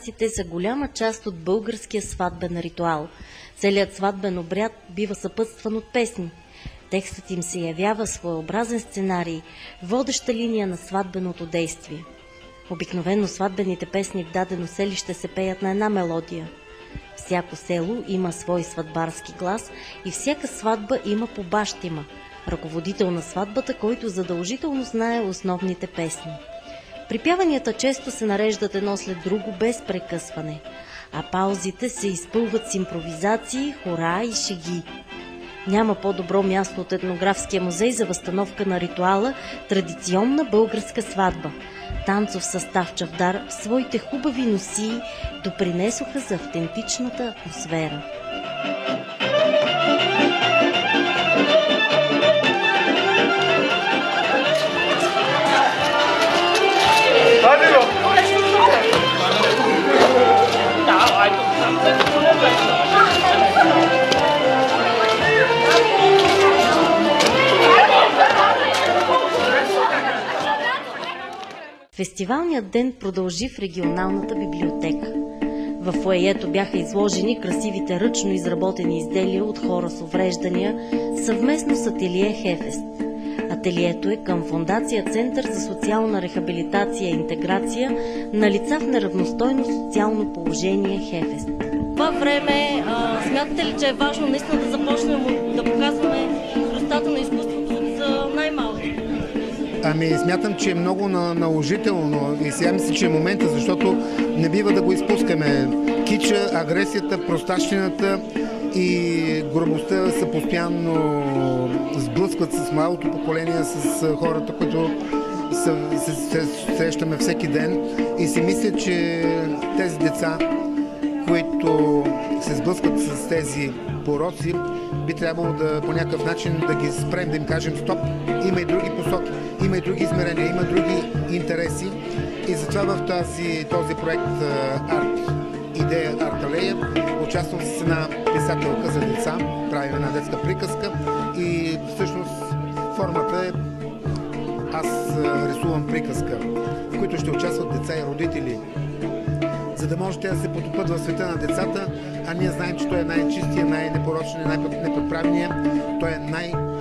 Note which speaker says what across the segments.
Speaker 1: танците са голяма част от българския сватбен ритуал. Целият сватбен обряд бива съпътстван от песни. Текстът им се явява своеобразен сценарий, водеща линия на сватбеното действие. Обикновено сватбените песни в дадено селище се пеят на една мелодия. Всяко село има свой сватбарски глас и всяка сватба има по бащима, ръководител на сватбата, който задължително знае основните песни. Припяванията често се нареждат едно след друго без прекъсване, а паузите се изпълват с импровизации, хора и шеги. Няма по-добро място от етнографския музей за възстановка на ритуала традиционна българска сватба. Танцов състав Чавдар в своите хубави носии допринесоха за автентичната атмосфера. Фестивалният ден продължи в регионалната библиотека. В фоайето бяха изложени красивите ръчно изработени изделия от хора с увреждания съвместно с ателие Хефест. Ателието е към Фондация Център за социална рехабилитация и интеграция на лица в неравностойно социално положение Хефест. Това време смятате ли, че е важно наистина да започнем да показваме красотата на изкуството от най-малки?
Speaker 2: Смятам, че е много наложително и сега мисля, че е момента, защото не бива да го изпускаме. Кича, агресията, простащината и грубостта са постоянно сблъскват с малото поколение, с хората, които се срещаме всеки ден и си мисля, че тези деца, които се сблъскват с тези пороци, би трябвало да по някакъв начин да ги спрем, да им кажем стоп, има и други посоки, има и други измерения, има други интереси и затова в този проект Идея Арт-алея участвам с една писателка за деца, правим една детска приказка и всъщност формата е аз рисувам приказка, в които ще участват деца и родители, за да може те да се потопят в света на децата, а ние знаем, че той е най-чистия, най-непорочния, най-неподправения, той е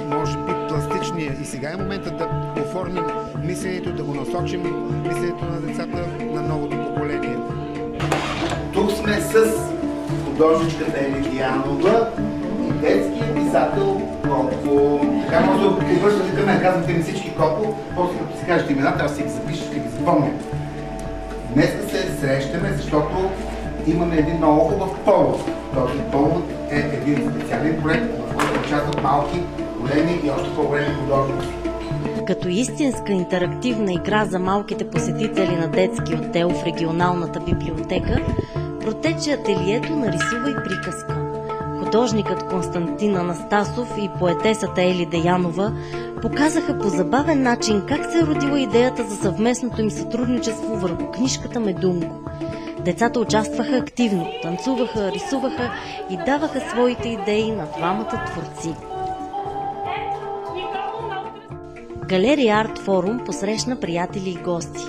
Speaker 2: може би пластичния и сега е момента да оформим мисленето, да го насочим мисленето на децата на новото поколение.
Speaker 3: Тук сме с художничката Елидиянова и детския писател Копо. Така може да обръщате към мен, казвате ми всички Копо, после като си кажете имената, аз си ги запиша, ще ги запомня. Днес се срещаме, защото имаме един много хубав повод. Този повод е един специален проект, в който участват малки, големи и още по-големи художници.
Speaker 1: Като истинска интерактивна игра за малките посетители на детски отдел в регионалната библиотека, протече ателието Нарисувай приказка. Художникът Константин Анастасов и поетесата Ели Деянова показаха по забавен начин как се е родила идеята за съвместното им сътрудничество върху книжката Медунко. Децата участваха активно, танцуваха, рисуваха и даваха своите идеи на двамата творци. Галерия Арт Форум посрещна приятели и гости.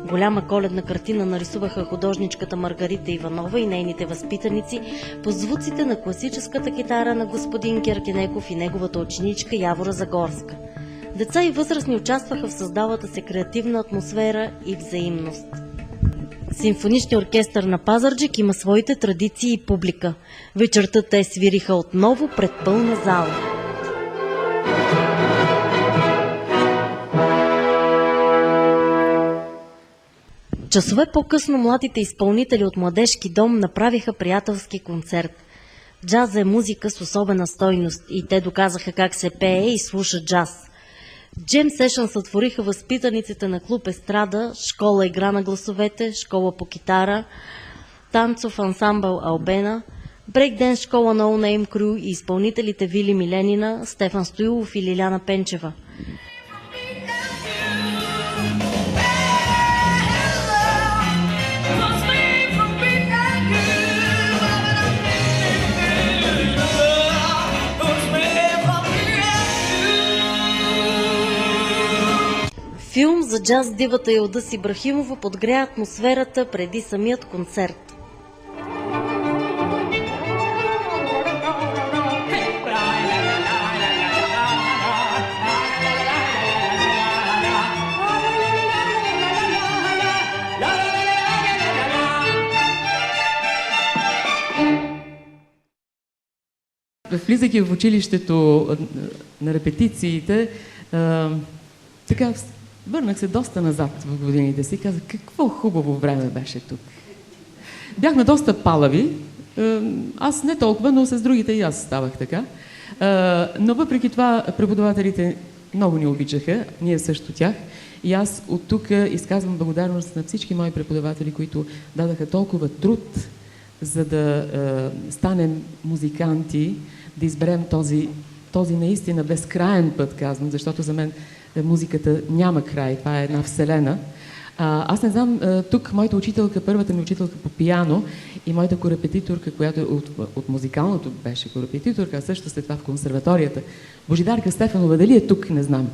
Speaker 1: Голяма коледна картина нарисуваха художничката Маргарита Иванова и нейните възпитаници по звуците на класическата китара на господин Киркенеков и неговата ученичка Явора Загорска. Деца и възрастни участваха в създалата се креативна атмосфера и взаимност. Симфоничният оркестър на Пазарджик има своите традиции и публика. Вечерта те свириха отново пред пълна зала. Часове по-късно младите изпълнители от Младежки дом направиха приятелски концерт. Джаза е музика с особена стойност и те доказаха как се пее и слуша джаз. Джем сешън сътвориха възпитаниците на клуб Естрада, школа Игра на гласовете, школа по китара, танцов ансамбъл Албена, брейкденс школа на No Name Crew и изпълнителите Вили Миленина, Стефан Стоилов и Лиляна Пенчева. Филм за джаз дивата Елдъс Ибрахимова подгря атмосферата преди самият концерт.
Speaker 4: Влизайки в училището на репетициите, така върнах се доста назад в годините си и казах, какво хубаво време беше тук. Бяхме доста палави, аз не толкова, но с другите и аз ставах така. Но въпреки това преподавателите много ни обичаха, ние също тях. И аз от тук изказвам благодарност на всички мои преподаватели, които дадаха толкова труд, за да станем музиканти, да изберем този наистина безкраен път, казвам, защото за мен музиката няма край, това е една вселена. Аз не знам, тук моята учителка, първата ми учителка по пиано и моята корепетиторка, която от музикалното беше корепетиторка, а също след това в консерваторията, Божидарка Стефанова, дали е тук, не знам.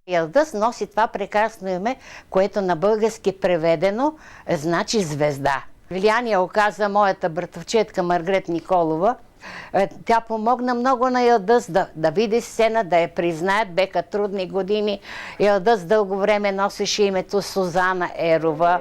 Speaker 5: Йылдыз носи това прекрасно име, което на български преведено значи звезда. Влияние оказа моята братовчетка Маргрет Николова. Тя помогна много на Йылдыз да види сцена, да я признаят. Беха трудни години. Йылдыз дълго време носеше името Сузана Ерова.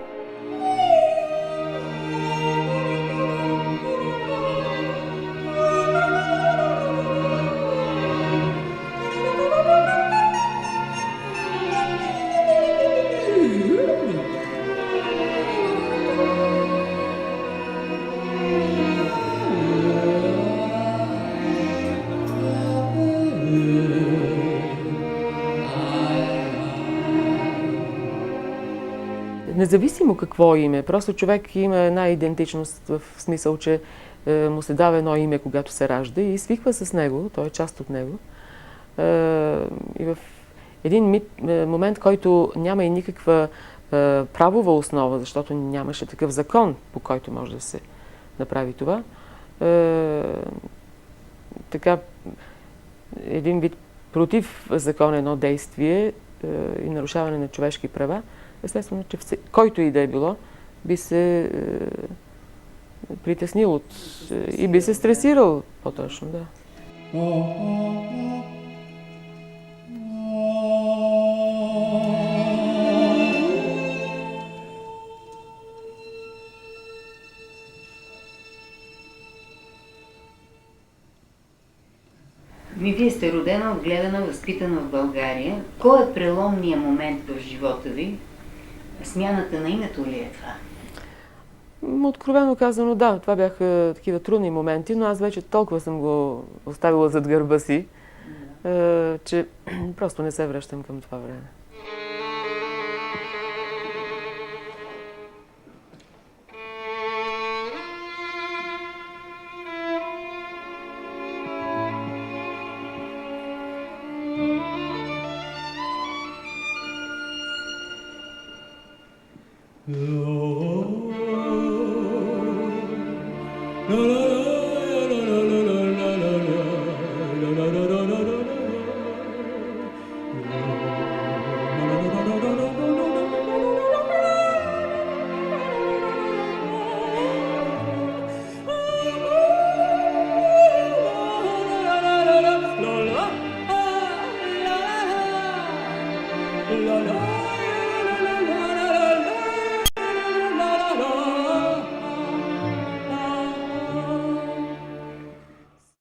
Speaker 4: Независимо какво име, просто човек има една идентичност в смисъл, че му се дава едно име, когато се ражда и свиква с него, той е част от него. И в един момент, който няма и никаква правова основа, защото нямаше такъв закон, по който може да се направи това, така един вид против закон едно действие и нарушаване на човешки права, естествено, че който и да е било, би се притеснил и би се стресирал по-точно, да.
Speaker 6: Вие сте родена, отгледана, възпитана в България. Кой е преломният момент в живота ви? Смяната на името ли е това?
Speaker 4: Откровено казано, да, това бяха такива трудни моменти, но аз вече толкова съм го оставила зад гърба си, че просто не се връщам към това време.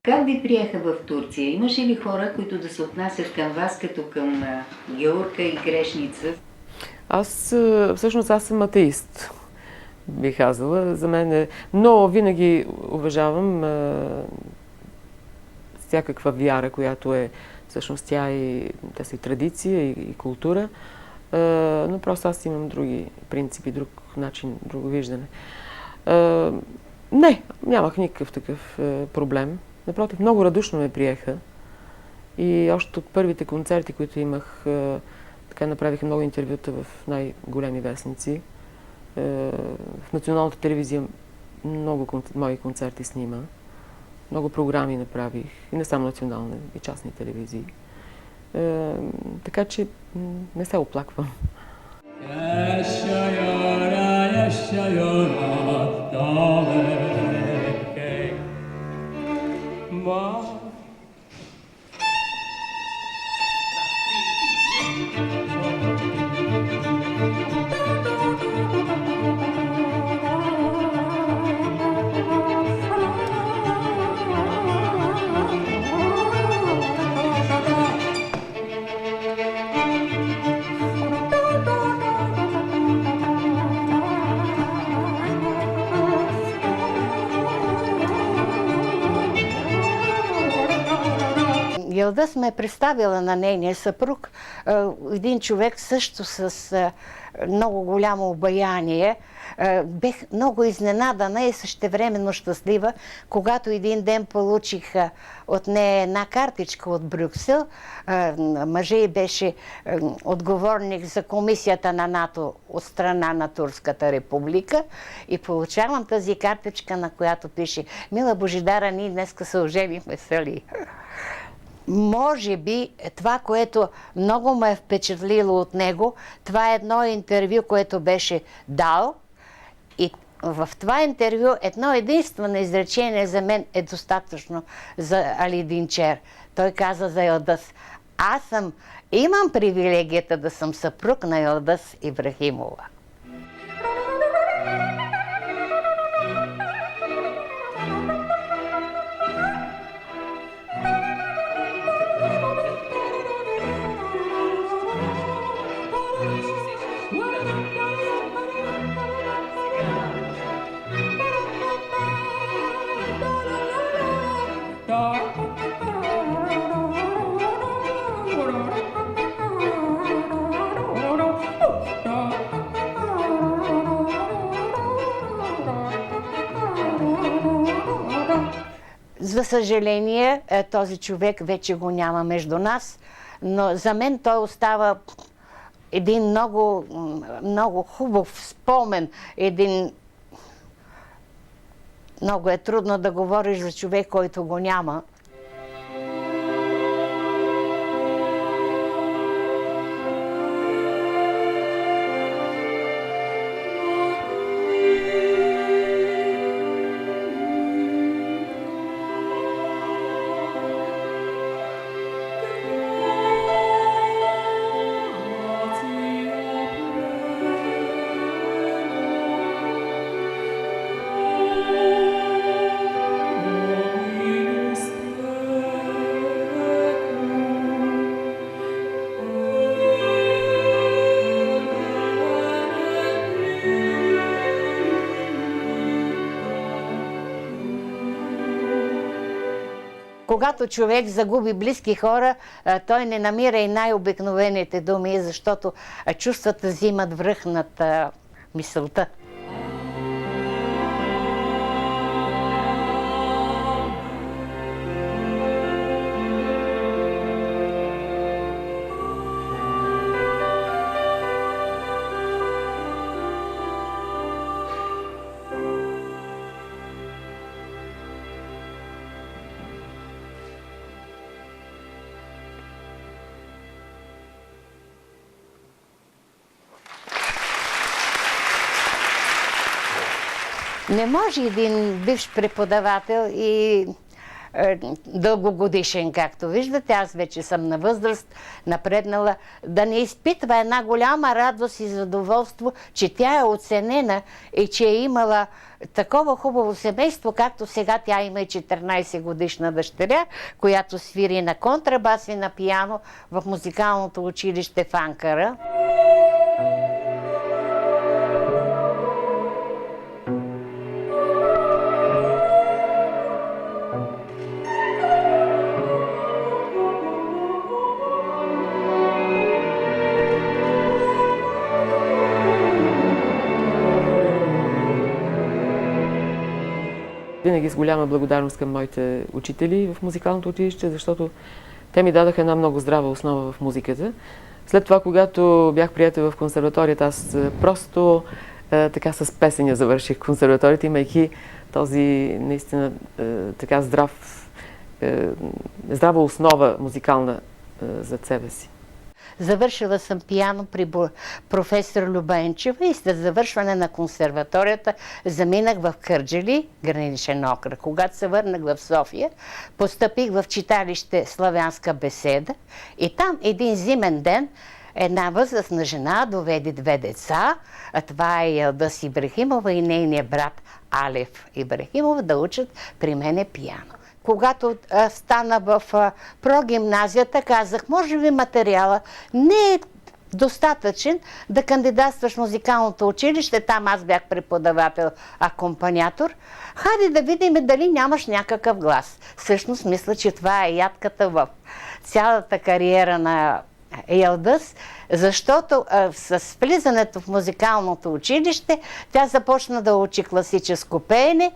Speaker 6: Как ви приеха в Турция? Имаше ли хора, които да се отнасят към вас като към георка и грешница?
Speaker 4: Всъщност аз съм атеист, бих казала. За мен но винаги уважавам всякаква вяра, която е всъщност тя и тази традиция и култура. Но просто аз имам други принципи, друг начин, друго виждане. Не, нямах никакъв такъв проблем. Напротив, много радушно ме приеха и още от първите концерти, които имах, така направиха много интервюта в най-големи вестници. В националната телевизия много мои концерти снима, много програми направих, и не само национални, и частни телевизии. Така че не се оплаквам.
Speaker 5: Йылдыз ме представила на нейния съпруг, един човек също с много голямо обаяние. Бех много изненадана и същевременно щастлива, когато един ден получих от нея една картичка от Брюксел. Мъжът й беше отговорник за комисията на НАТО от страна на Турската република и получавам тази картичка, на която пише: "Мила Божидара, ние днеска се оженихме, сали." Може би това, което много ме е впечатлило от него, това е едно интервю, което беше дал. И в това интервю едно единствено изречение за мен е достатъчно за Али Динчер. Той каза за Йылдыз: имам привилегията да съм съпруг на Йылдыз Ибрахимова. За съжаление, този човек вече го няма между нас, но за мен той остава един много, много хубав спомен. Много е трудно да говориш за човек, който го няма. Когато човек загуби близки хора, той не намира и най-обикновените думи, защото чувствата взимат връх над мисълта. Не може един бивш преподавател и дългогодишен, както виждате, аз вече съм на възраст, напреднала, да не изпитва една голяма радост и задоволство, че тя е оценена и че е имала такова хубаво семейство, както сега тя има и 14-годишна дъщеря, която свири на контрабас и на пиано в музикалното училище в Анкара.
Speaker 4: Винаги с голяма благодарност към моите учители в музикалното училище, защото те ми дадаха една много здрава основа в музиката. След това, когато бях приета в консерваторията, аз просто така с песеня завърших консерваторията, имайки този наистина така здрава основа музикална зад себе си.
Speaker 5: Завършила съм пиано при професор Любенчева и след завършване на консерваторията заминах в Кърджали, граничен окръг. Когато се върнах в София, постъпих в читалище Славянска беседа и там един зимен ден една възрастна жена доведе 2 деца, а това е Йылдыз Ибрахимова и нейния брат Алев Ибрахимов, да учат при мене пиано. Когато стана в прогимназията, казах: може ли материала не достатъчен да кандидатстваш в музикалното училище. Там аз бях преподавател, акомпаниатор. Хайде да видим дали нямаш някакъв глас. Всъщност мисля, че това е ядката в цялата кариера на Йылдыз, защото с влизането в музикалното училище тя започна да учи класическо пеене,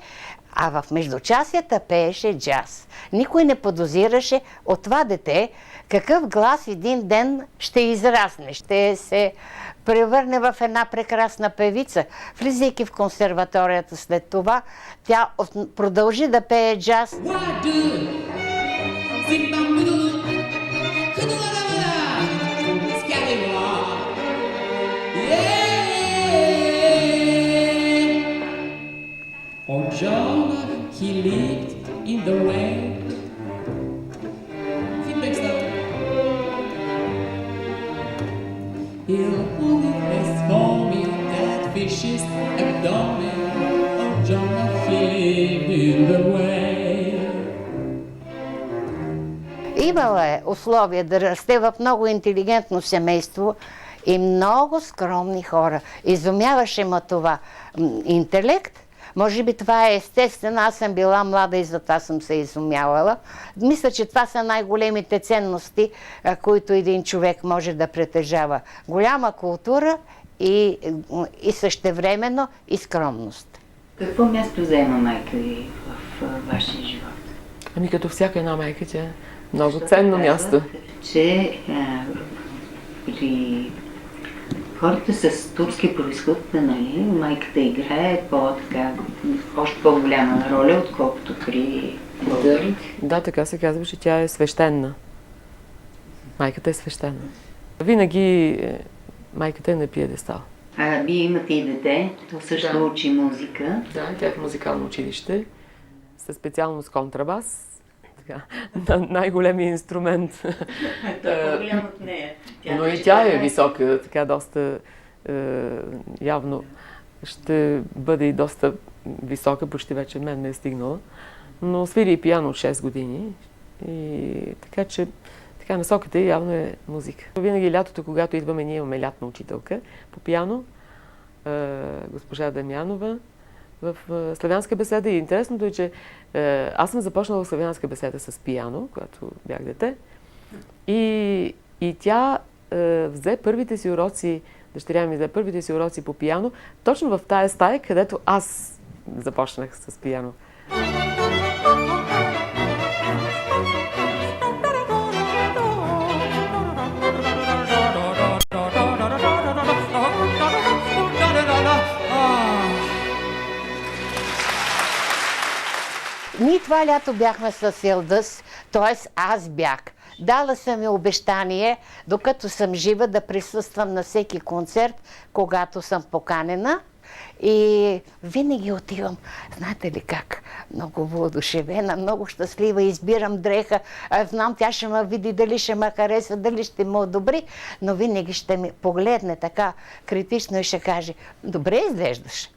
Speaker 5: а в междучасията пееше джаз. Никой не подозираше от това дете какъв глас един ден ще израсне, ще се превърне в една прекрасна певица. Влизайки в консерваторията след това, тя продължи да пее джаз.
Speaker 4: Och Jonah, he lived in the rain. Fin texten. He'll only face for me that fish's abdomen. Oh Jonah, he lived in the rain.
Speaker 5: Имала е условия да расте в много интелигентно семейство и много скромни хора. Изумяваше ма това интелект. Може би това е естествено. Аз съм била млада и затова съм се изумявала. Мисля, че това са най-големите ценности, които един човек може да притежава. Голяма култура и същевременно и скромност.
Speaker 6: Какво място заема майка ви в вашия живот?
Speaker 4: Ами като всяка една майка, че е много ценно място.
Speaker 6: Че при хората с турски произход, нали, майката играе още по-голяма роля, отколкото при българите.
Speaker 4: Да, така се казва, че тя е свещена. Майката е свещена. Винаги майката е на пиедестал.
Speaker 6: А вие имате и дете, то също учи музика.
Speaker 4: Да, тя е в музикално училище, със специалност контрабас. Най-големият инструмент.
Speaker 6: Той е по-голям от нея.
Speaker 4: Но и тя е висока, така доста явно ще бъде и доста висока, почти вече мен ме е стигнала. Но свири и пиано от 6 години. И така че насоката явно е музика. Винаги лятото, когато идваме, ние имаме лятна учителка по пиано, госпожа Дамянова, в славянска беседа. И интересното е, че аз съм започнала в славянска беседа с пиано, когато бях дете. И тя взе първите си уроци, дъщеря ми взе първите си уроци по пиано, точно в тая стая, където аз започнах с пиано.
Speaker 5: Ние това лято бяхме с Йылдыз, т.е. аз бях. Дала съм ми обещание, докато съм жива, да присъствам на всеки концерт, когато съм поканена. И винаги отивам, знаете ли как, много воодушевена, много щастлива, избирам дреха, знам тя ще ме види, дали ще ме хареса, дали ще ме одобри, но винаги ще ми погледне така критично и ще каже: добре изглеждаш.